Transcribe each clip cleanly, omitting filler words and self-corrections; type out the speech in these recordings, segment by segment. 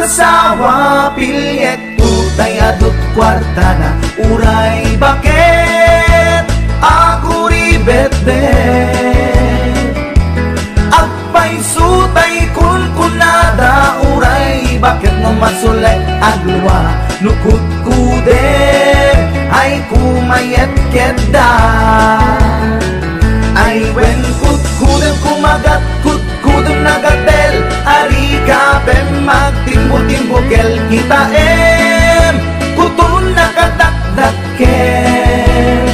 asawa pilyet utay adot kwarta na uray bakit ako ribet-bet agpay sutay kun kunada uray bakit no masulay agluwa nukut kuder ay kumayet keda ay wen kut kudem kumagat kut kudem nagatel ari kapem magtimbo-timbokel kita kutun nakadakdaken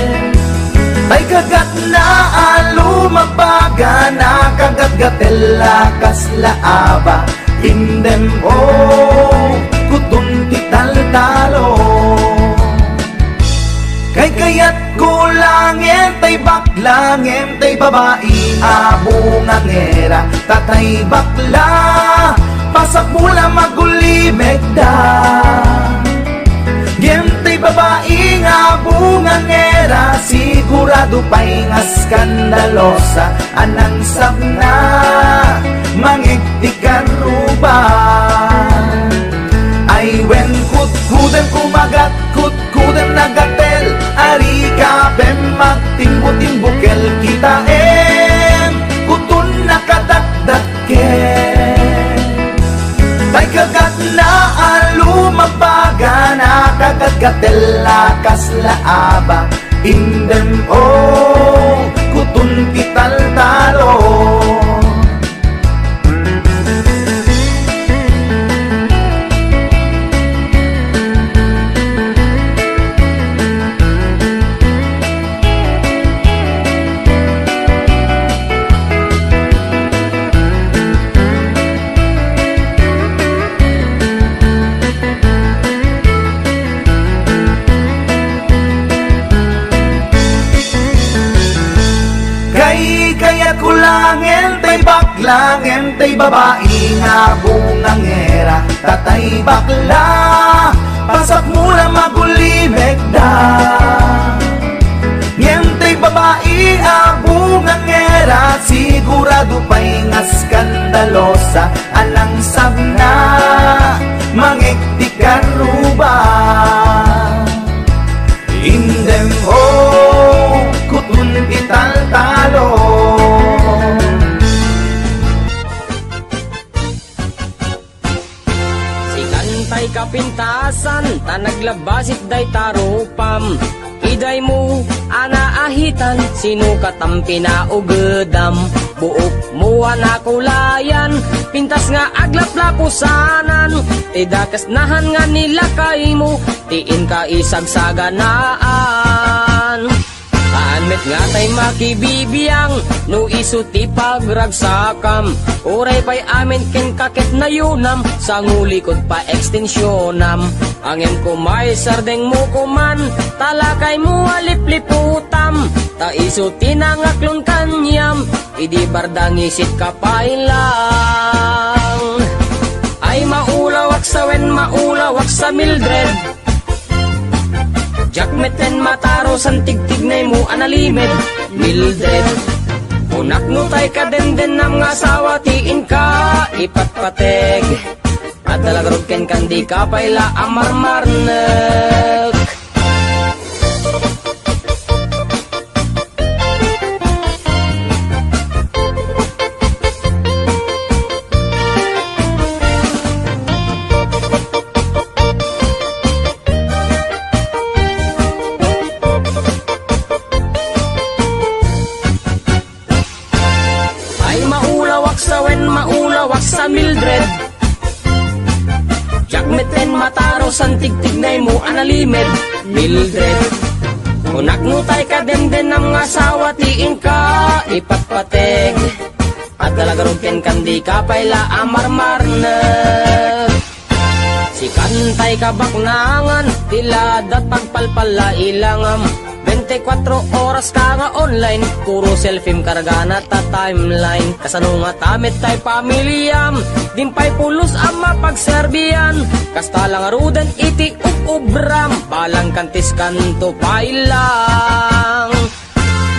ay kagat na alumabaga na kagat-gatel lakas laaba indem kutun tital-talo kay kayat kulangin tay baklangin tay babae abungang era tatay bakla pasak mula magulimeg da gentay babae abungang era sigurado pa'y nga skandalosa anang sabna mangigtikan ruban ay wen kut-kudem kumagat kut-kudem nagatel ari kapem magtimbo-timbokel kita kutun nakadakdaken tay kagat na alumabaga na kagat-gatel lakas laaba indem kutun tital-talo kulangin tay baklangin tay babae nga bungang era tatay bakla pasak mula magulimeg da ngentay babae abungang era sigurado pa'y nga skandalosa alang sabna mangiktikan ruban indem kutun ital-talo tay kapintasan ta naglabasit day tarupam iday mo anaahitan sino katampi na ugedam buok mo anakulayan pintas nga aglaplapusanan tidakas nahan nga nila kay mo tiin ka isagsaganaan Anmet nga tay makibibiyang no isuti pagragsakam uray pa'y amin ken kakit na yunam sa ngulikod pa ekstensyonam angem ko may sardeng mo kuman talakay mo alipliputam ta isuti na ngaklon kanyam idi bardang isit kapailang ay maulawak sa wen maulawak sa Mildred Jakmeten mataro san tigtignay mo analimed Mildred unak no tay ka den nam nga asawa tiin ka ipatpateg at talagarod ken kandi ka payla amarmarnek sa Mildred Jakmeten mataro san tigtignay mo analimed Mildred unak no tay ka den nam nga asawa tiin ka ipatpateg at talagarog ken kandi ka payla amarmarnek si kantay ka baknangan tiladat pagpalpala ilangam 24 oras ka nga online puro selfie kargana ta timeline kasano nga tamit tay pamilyam dimpay pulos ang mapagserbian kasta lang arudan iti ubram balang kantis kanto pailang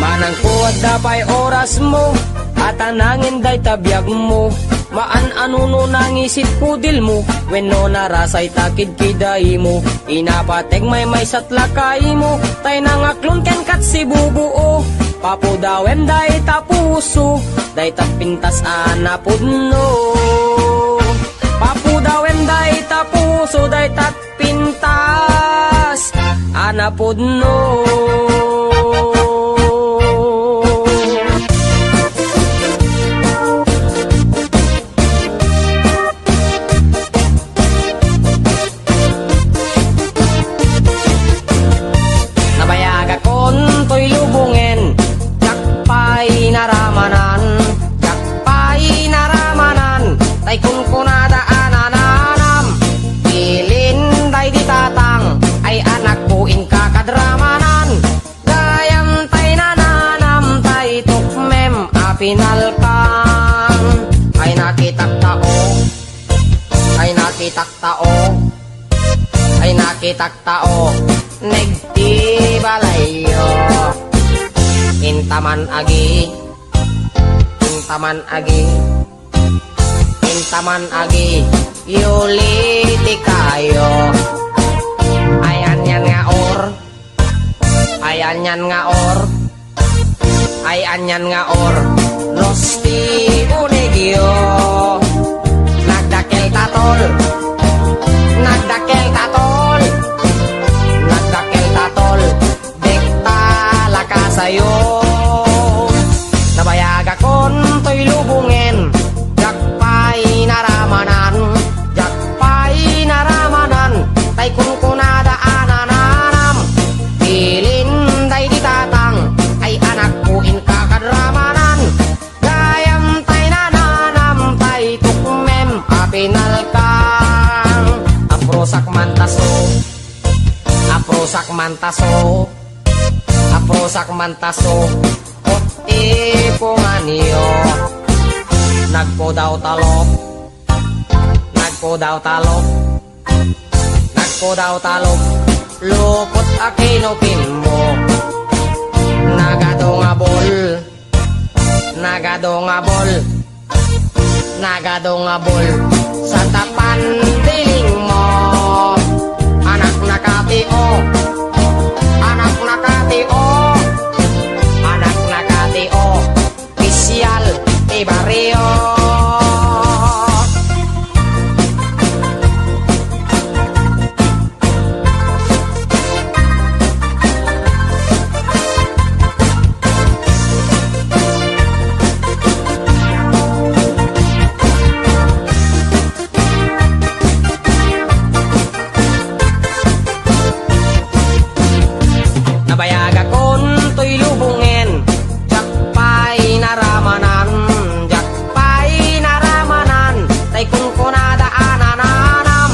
manang kuwad da pay oras mo at anangin day tabiyag mo Maan anuno nangisit pudil mo, wenno narasay takid kiday mo. Inapateg may satlakay mo, tay nangaklon ken kat si bubuo. Papudawem day tapuso, day tapintas anapudno. Papudawem day tapuso, day tapintas anapudno. Tay kung kunada anananam, ilin day di tatang, ay anak buin kakadramanan. Gayam tay nananam, tay tukmem apinalkan. Ay nakitak tao, ay nakitak tao, ay nakitak tao, nagtibalayo. Intaman agi, intaman agi, taman agi yuliti kayo. Ayan yan nga or, ayan yan nga or, ayan yan nga or, rosti unegyo. Nagdakel tatol, nagdakel tatol, nagdakel tatol, dekta lakasayo. Nabayaga kon to'y lubungin, jakpay naramanan, jakpay naramanan, tay kung kunada anananam, pilin day di tatang, ay anak buin kakadramanan. Gayam tay nananam, tay tukmem apinalkang. Aprosak mantaso, aprosak mantaso, aprosak mantaso, ipunganyo. Nagpodaw talok, nagpodaw talok, nagpodaw talok, lupot akinopin mo. Nagadongabol, nagadongabol, nagadongabol, sa tapan diling mo. Anak nakatio, anak nakatio, anak nakatio, pisyal di barrio. Nabayaga kon to'y lubungin, jakpay naramanan, jakpay naramanan, tay kung kunada anananam,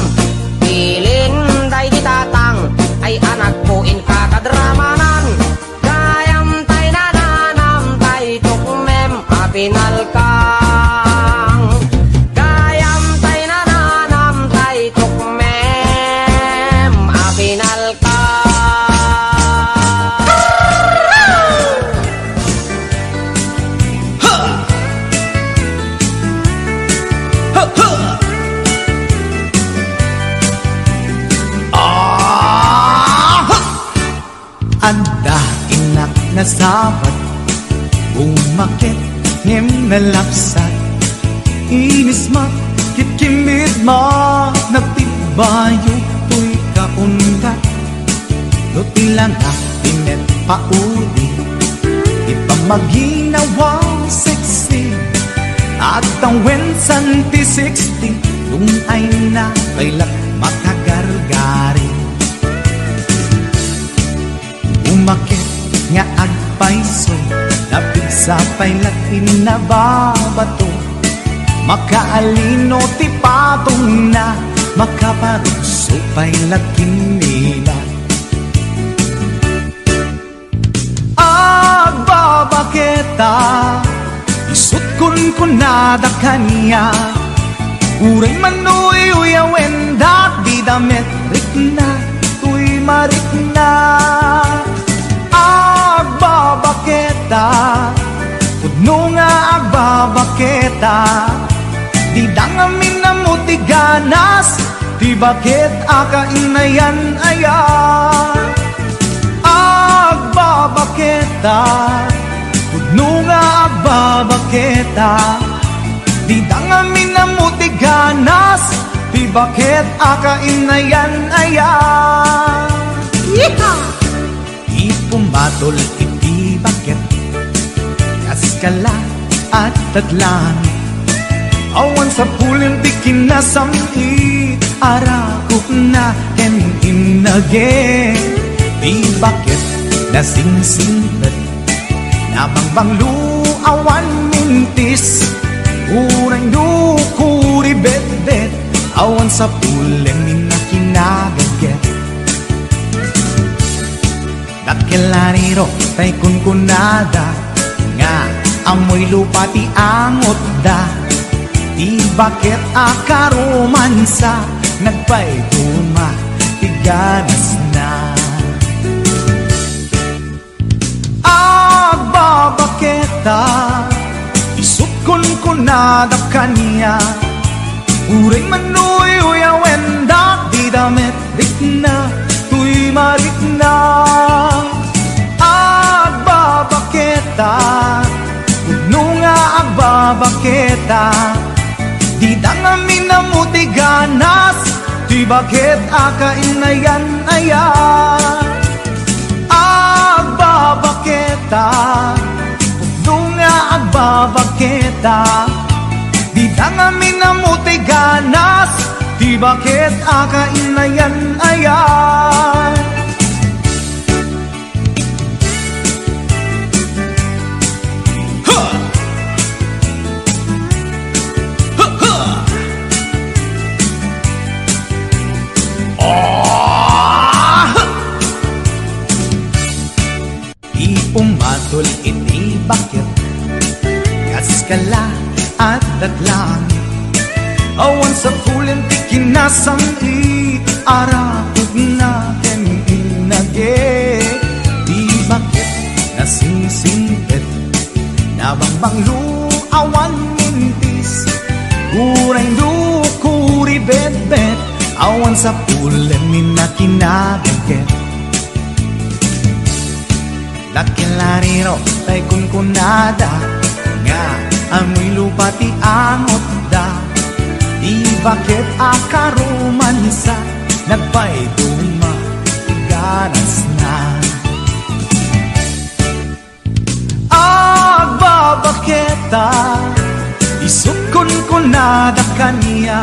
pilin day di tatang, ay anak buin kakadramanan. Gayam tay nananam, tay tukmem apinalkang. Gayam tay nananam, tay tukmem apinalkang. Anda inak na sabat, umakit ngem nalapsat, inis makikimit ma, nagtibayo to'y kaundat. No tilang na pinet pauli, ipamaginawang sexy, at ang wensan ti 60, kung ay na kailak makagargari. Umakit nga agpaiso, napigsa pa'y latin na babato, makaalino ti patong na, makaparuso pa'y lakin nila. Agbabaketa, isut kun nada kanya, uray manoy uyawen dat di damit rikna, tuy marikna. Agbabaketa, pudno nga agbabaketa, di Di dangamin na mo ti ganas, ti bakit akainayan ayan. Agbabaketa, pudno nga agbabaketa. Di dangamin na mo ti ganas, ti bakit akainayan ayan. Di pumatol iti bakit, kaskala at tadlan. Awan sa pulim di kinasami, arakop na ken inage. Di bakit nasingsingpet, nabangbang luawan mintis. Uray nukuri bet-bet, awan sa pulim ni nakinagaget. Dakilariro tay kunkunada, nga amoy lupa ti angot da. Di bakit akaromansa, nagpaituma, tiganas na. Agbabaketa, isukon ko na da kanya. Uray manuy uyawenda, di damit rikna, tuy marikna. Agbabaketa, pudno nga agbabaketa. Di dangamin na mo ti ganas, ti bakit akainayan ayan. Agbabaketa, pudno nga agbabaketa. Di dangamin na mo ti ganas, ti bakit akainayan ayan. Pumatol iti bakit, kaskala at datlang. Awan sa pulim ti kinasami, arakog na ken inage. Di bakit nasingsingpet, nabangbang luawan mintis. Uray dukuri bet-bet, awan sa pulim ni nakinagaget. Dakilariro tay kunkunada, nga amoy lupa ti angot da. Di bakit akaromansa, nagpaituma, ganas na. Agbabaketa, isukon ko na da kanya.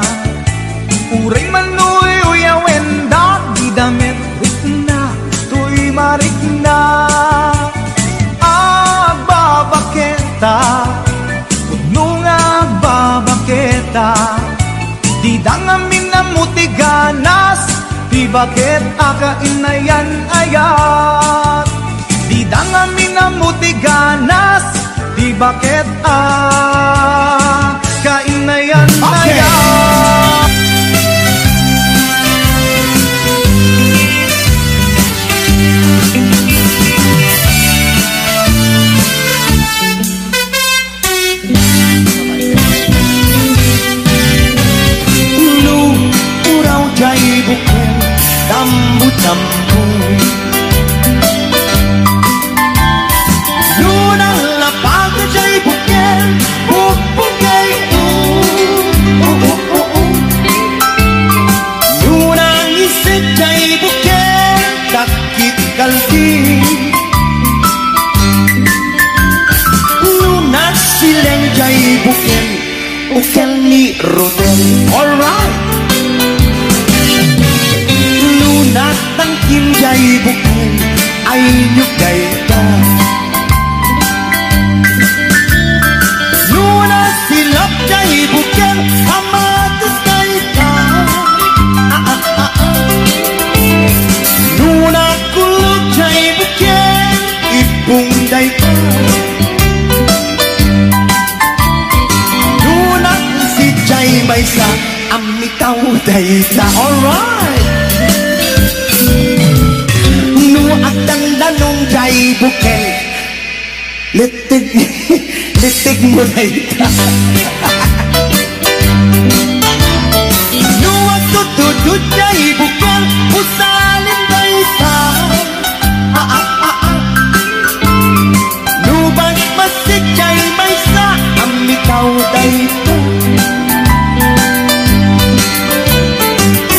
Uray manuy uyawenda, di damit rikna, tuy marikna. Pudno nga agbabaketa. Di dangamin na mo ti ganas, ti bakit akainayan ayat. Di dangamin na mo ti ganas, ti bakit akainayan ayat. Jai buken dambu-dambu, Lunang lapag na jai buken bubugay Lunang isip jai buken takit kalbi, Lunang sileng jai buken ukel ni roden. Alright, natangkim jai buken ay nyugay ka. Nuna silap jai buken amatisay ka. Nuna kulog jai buken ipungday ka. Nuna si jai maysa amitaw day sa. Alright, at ang danong jay buken, litig mo na ita. Nuwag tutudod kay bukal usalin day sa Nubas masik kay may sa amikaw day to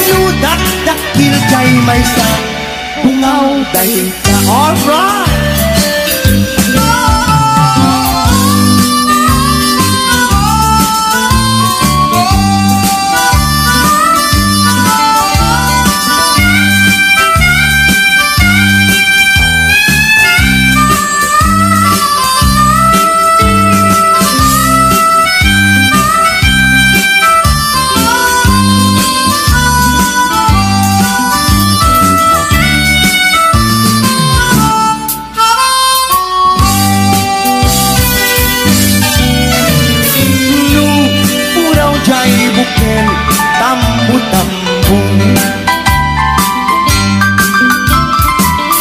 Nudak dakil kay may sa bungaw day sa Alright! Tambu-tambung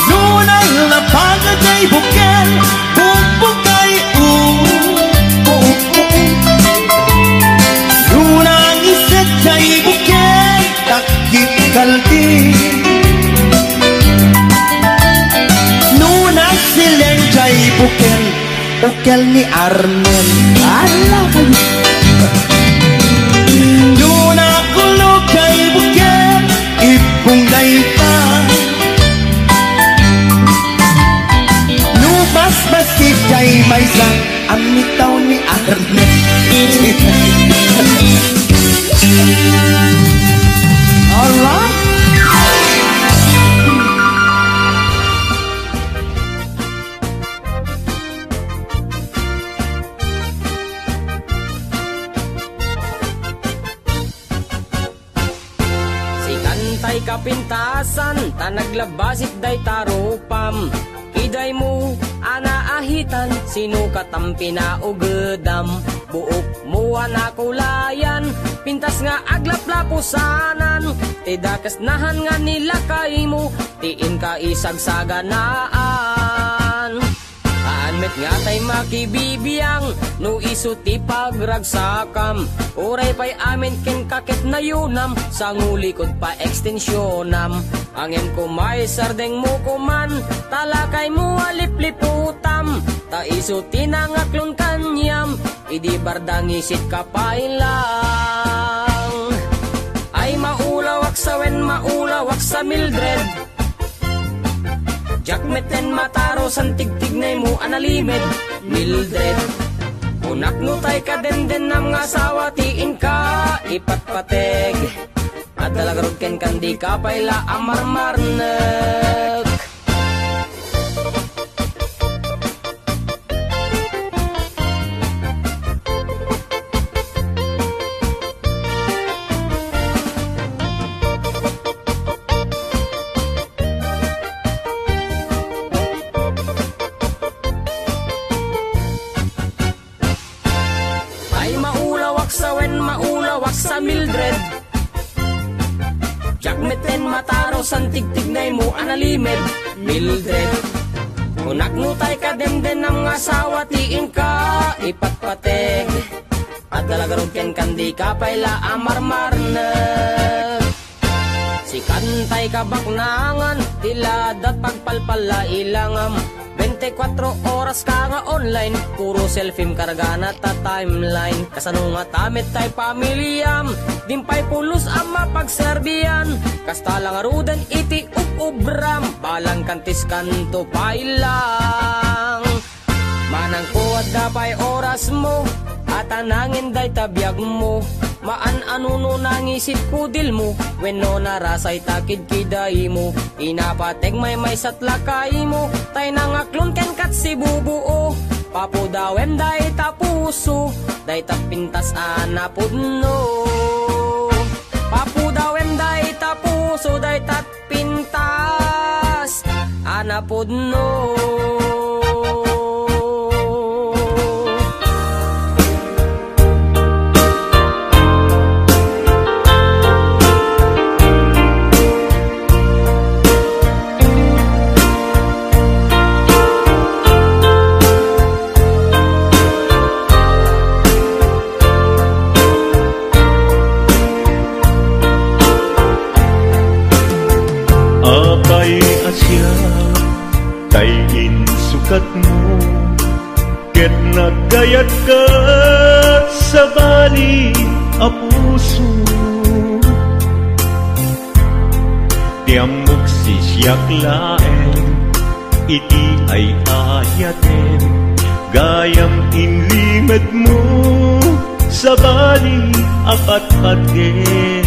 Nunal na pagkay buken Bukbukay Nunang iset kay buken Takit kalti Nunang sileng kay buken Ukel ni Arnel Ala kayo Ipong daita Nubas basit kay maysa Amitaw ni Arnel Alright Tay kapintasan, ta naglabasit day tarupam Kiday mo, anaahitan, sino katampi na ugedam Buok mo anakulayan, pintas nga aglaplapusanan Tidakas nahan nga nila kay mo, tiin ka isagsaganaan Anmet nga tay makibibiyang, no isuti pagragsakam Uray pa'y amin ken kakit na yunam, sa ngulikod pa ekstensyonam Angin ko may sardeng mo kuman, talakay mo alipliputam Ta isuti na ngaklon kanyam, idi bardang isit kapailang Ay maulawak sa wen, maulawak sa Mildred Jakmeten mataro san tigtignay mo analimed Mildred Unak no tay ka den nam nga asawa tiin ka ipatpateg At dalagarod ken kandi ka payla amarmarnek maulawak sa Mildred Jakmeten mataro san tigtignay mo analimed Mildred Unak nutay ka demden ng asawa tiin ka ipatpateg At dalagarod ken kandi ka payla amarmarnek Si kantay ka baknangan tilad at pagpalpala ilangam 24 oras ka nga online Puro selfie kargana ta timeline Kasano nga tamit tay pamilyam Dimpay pulos ang mapagserbiyan Kasta lang arudan iti ubram Balang kantis kanto pailang Manang kuwad dapay oras mo At anangin day tabiyag mo Maan-anuno nangisit kudil mo Wenno narasay takid kiday mo Inapateg may satlakay mo Tay nangaklon ken kat si bubuo Papudawem day tapuso Day tapintas anapudno Papudawem day tapuso Day tapintas anapudno Apay asya kay insukat mo, ket nagayat ka sa bali a puso. Tiamok sisyak laeng, iti ay ayaten, gayam inlimed mo sa bali apat-patgen.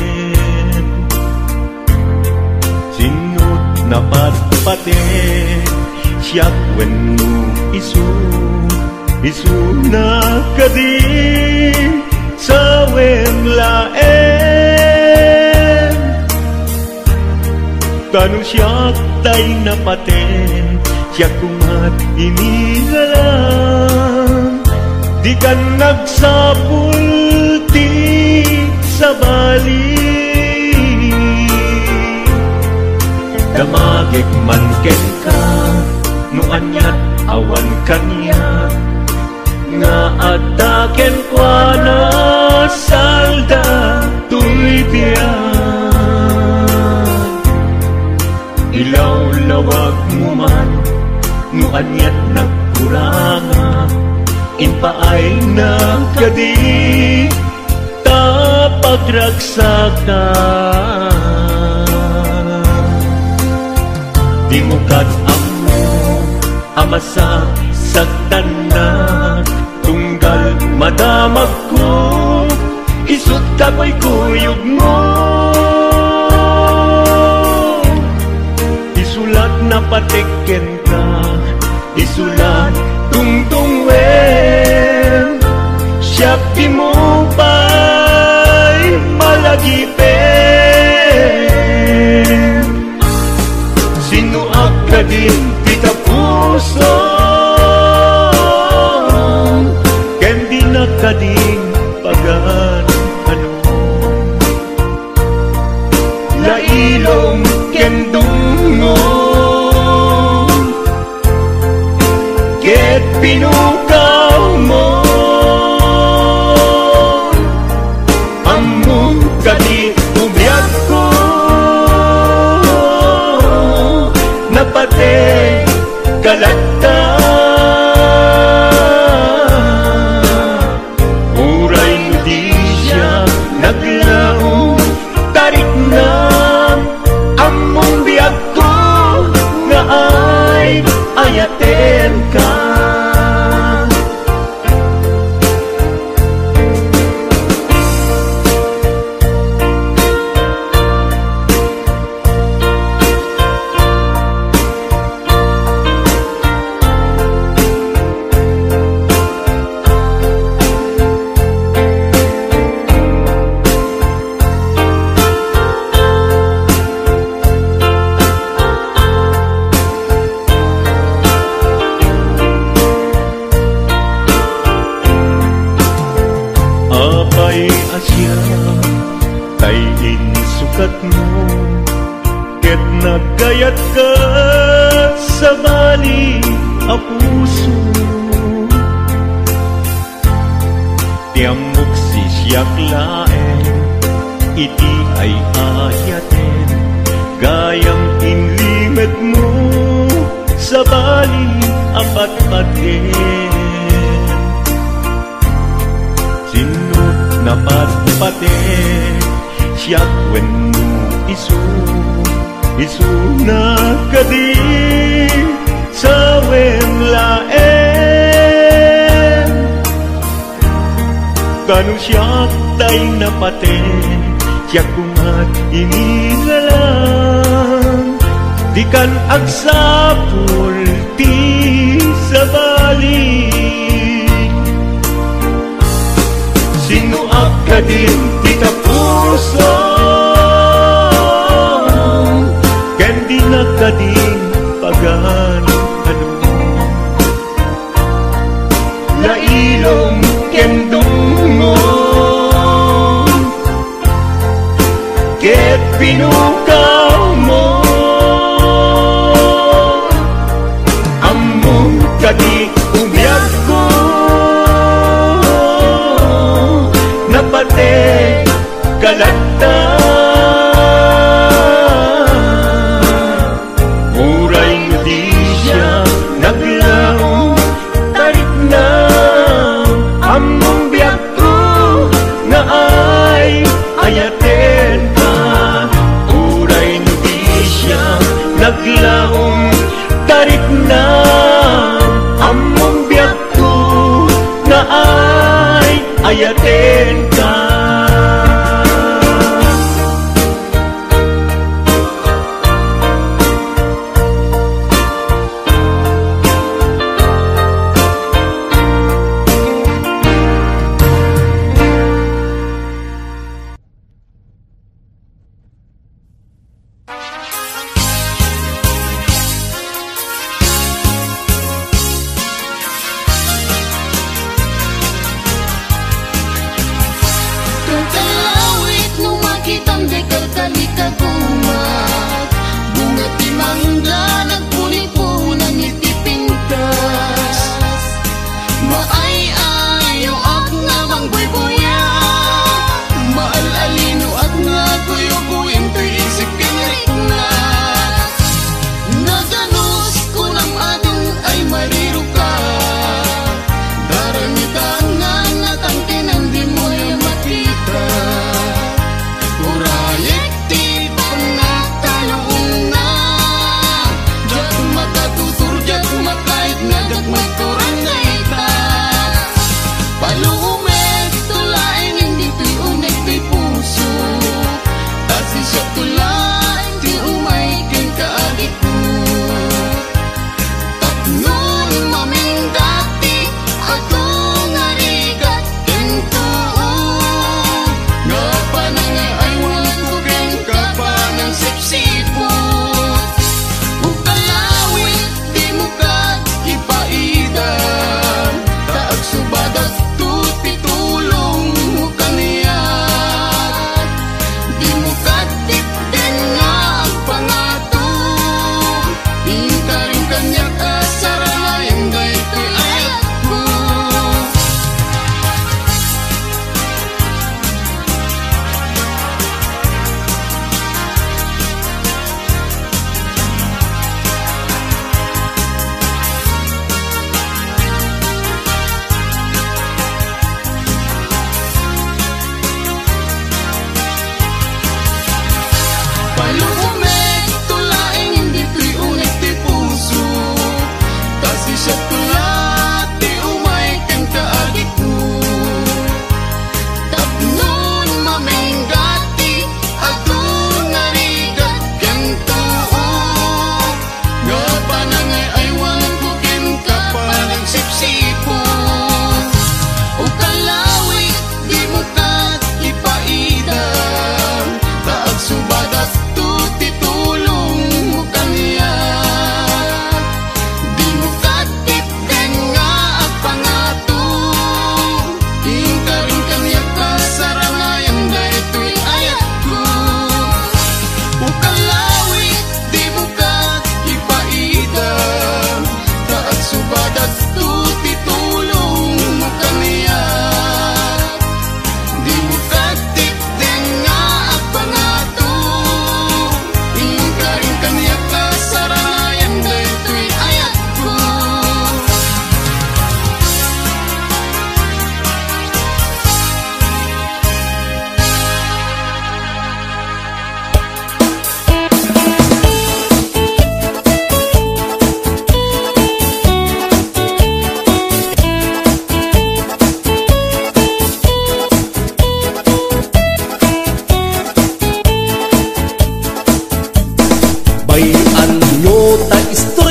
Sinut na patpaten, siyak wenno isu na kading sa wemlaen. Kanu siyak tay napaten, siyak kumat inilalang, di ka nagsapulti sa bali. Damagik man ken ka, no anyat awan kanya, nga ataken kwa na salda tuy biyan. Ilaw-lawag mo man, no anyat nagkuranga, inpaay na kadi tapagragsakan. Di mo kat-amo amasa sagdanak, tunggal madamag ko, isut ka ko'y kuyog mo. Isulat na patikken ka, isulat tungtungwen, siyak di mo ba'y malagipen. Sinuak ka din kita puso, kendi na ka din pagan ano. Lailong kendungo, ket pinukaw mo, among kadi ubiyag ko, napate kalagta. Uray no di siya naglaong, tarik na among biyag ko, nga ay ayaten ka. Apay asya kay insukat mo, ket nagayat ka sa bali a puso. Tiamok sisyak laeng, iti ay ayaten, gayang inlimed mo sa bali apat-patgen. Sinut na patpaten, siyak wenno isu na kadi sa wemlaen. Kanu siyak tay napaten, siyak kumat inilalang, di kan agsapul ti sa bali. Sinuak ka din kita puso, kendi na ka din pagan ano. Lailong kendungo, ket pinukaw mo, among kadi ubiyag ko, napate kalagta. ayaten ka.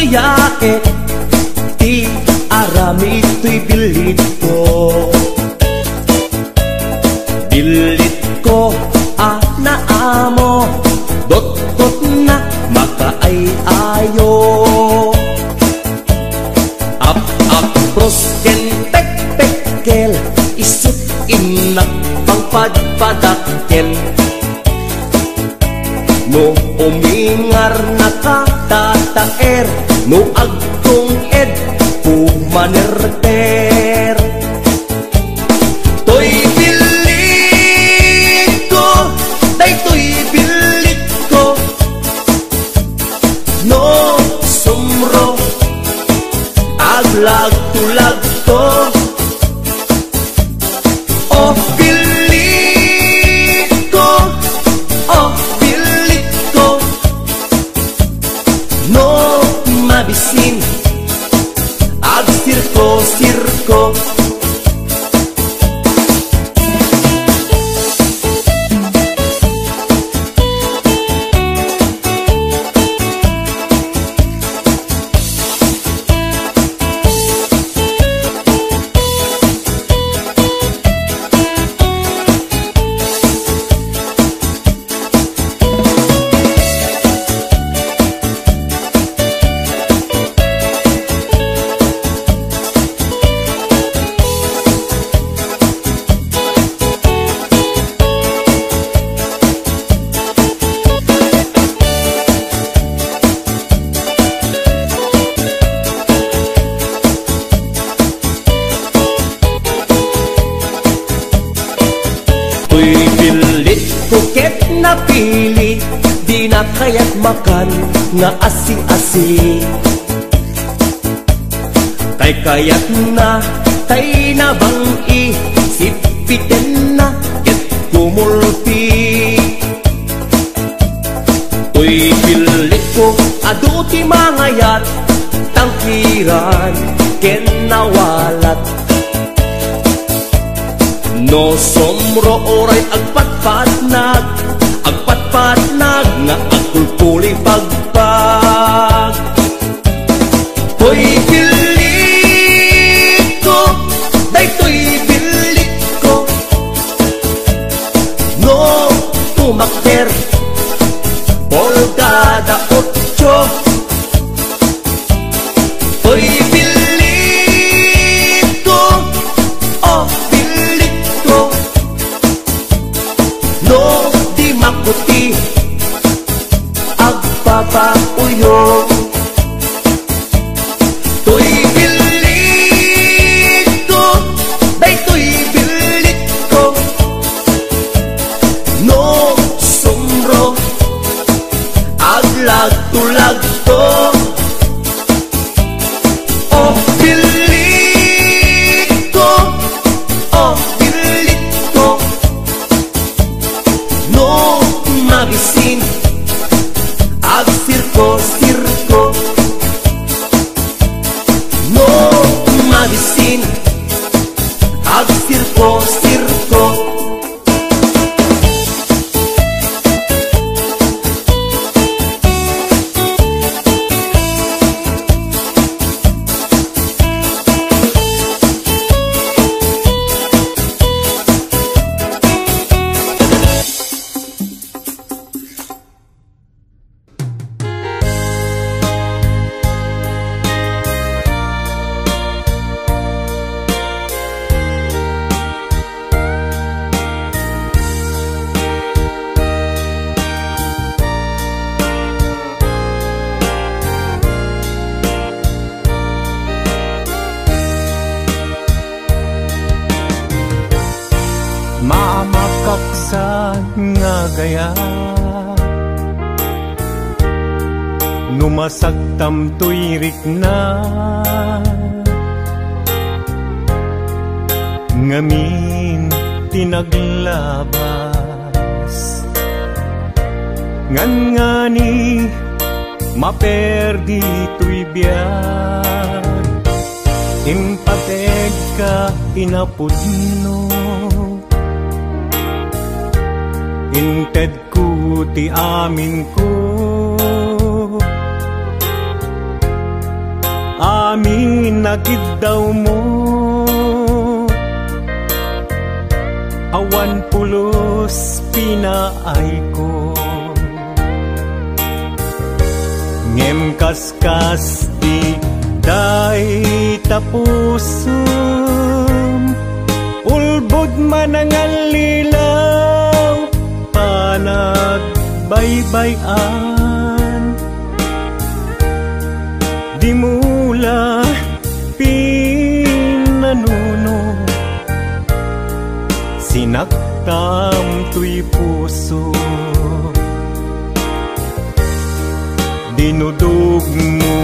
yake ti arami to'y bilit ko anaamo dot na makaay-ayo ap pros ken tek-tekkel isip inak pangpadpadakkel no umingar nakatataer no agtong ed pumanerter to'y bilit ko day to'y bilit ko no sumro aglag tulag to oh bilit ko oh bilit ko no mabisin ag sirko napili, di na kaya't makan nga asing-asing. Tay kaya't na, tay na bang isipitin na ket kumulpi. Uy pilit ko aduti mangayat tangkiran ken nawalat. No somro oray agpatpatnag nga agkulpuli pagpag. Uy pilit ko, daytoy pilit ko, no tumakter Polgada 8. Uy pilit ko, oh pilit ko, no di makuti agpapauyo. Tuy pilit ko, daytoy pilit ko, no sumro aglag-tulag-to. Oh pilit ko, oh pilit ko, no mabisin agsirko-sirko, no mabisin agsirko-sirko. Mamakaksan nga gaya, numasagtam tuyrik na, ngamin tinaglabas. Ngan ngani maperdi tuy biyag, impateg ka inapudno. Inted ko ti amin ko, amin nagid daw mo. Awan pulos pinaay ko, ngem kaskas di day tapusum. Ulbod man ang lilaw, panagbaybayan, di mula pinanuno, sinaktam tuy puso. Dinudog mo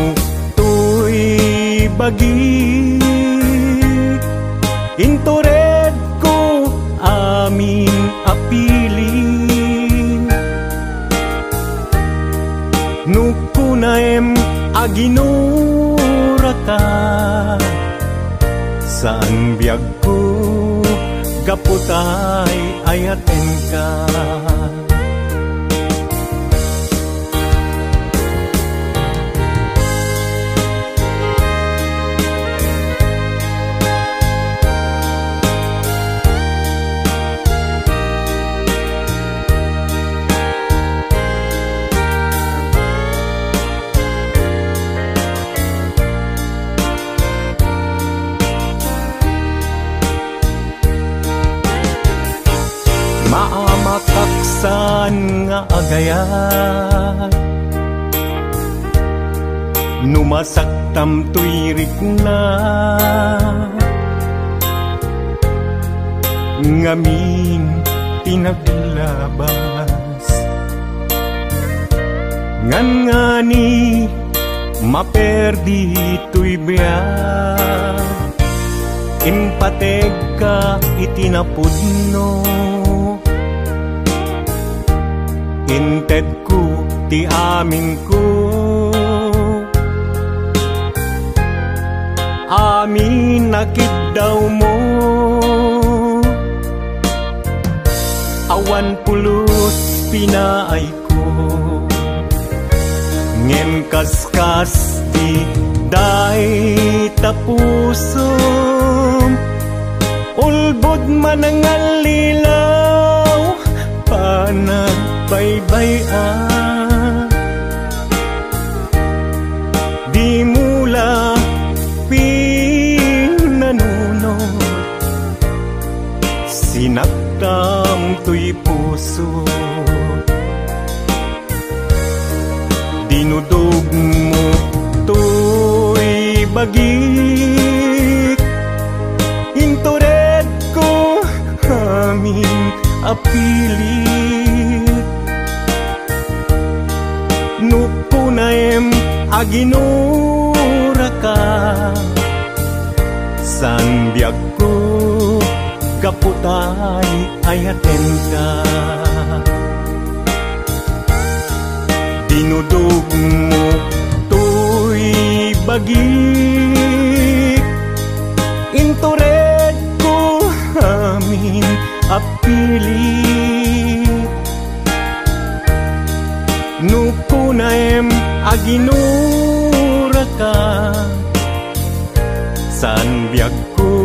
tuy bagi, intured ko amin apili. Nukunaem aginura ka, saan biyag ko gaputay ayaten ka. Maamakaksan nga agayat, numasaktam tuyrik na, ngamin pinaglabas. ngan ngani maperdi tuy biya impateg ka itinapudno inted ko ti amin ko amin nakit daw mo awan pulos pinaay ko ngem kaskas di day tapusom ulbod manangalilaw panagbaybayan di mula pinanunod sinaktam tuy puso dinudog mo tuy bagik intured ko aming apilit nupunaem aginura ka san biag ko kaputay ayaten ka dinudog mo tuy bagik intured ko amin apilit nupunaem aginura ka san biag ko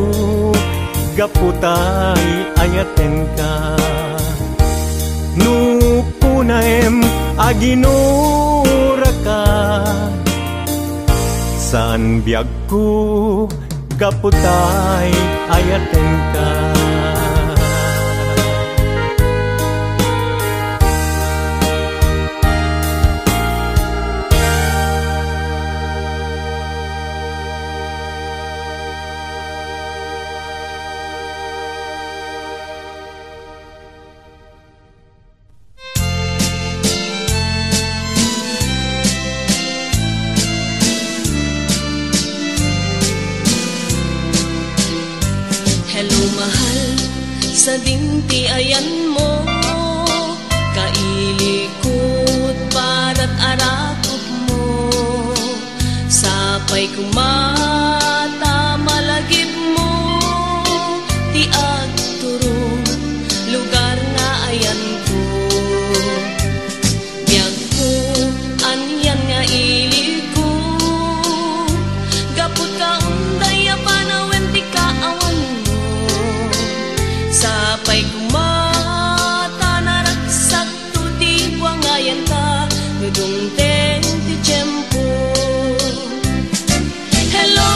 gaputay ayaten ka nupunaem aginura ka san biag ko gaputay ayaten ka. Sa dinti ayan mo kailikot para't arakot mo sapay kumata malagip mo ti agturong lugar nga ayan ko biag ko anyan nga iliko gapot ka unday panawen ti kaawan mo sapay kumata naragsak to di buangayan ka nudungteng ti tiyempo. Hello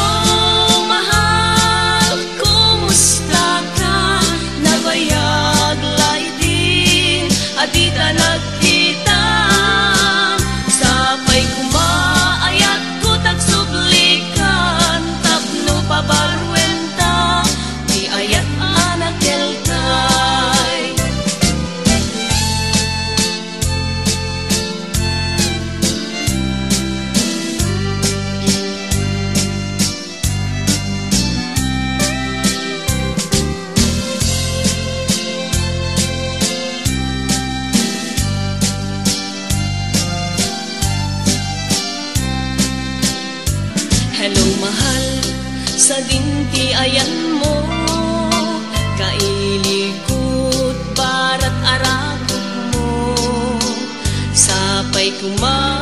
mahal, kumusta ka? Nabayag laiti adita nagkita sapay kumaayat ko tagsublikan tapno pabalwenta di ayat anak kelkay. Hello mahal, sa dinti ayan mo kailikot barat arakot mo sapay kumata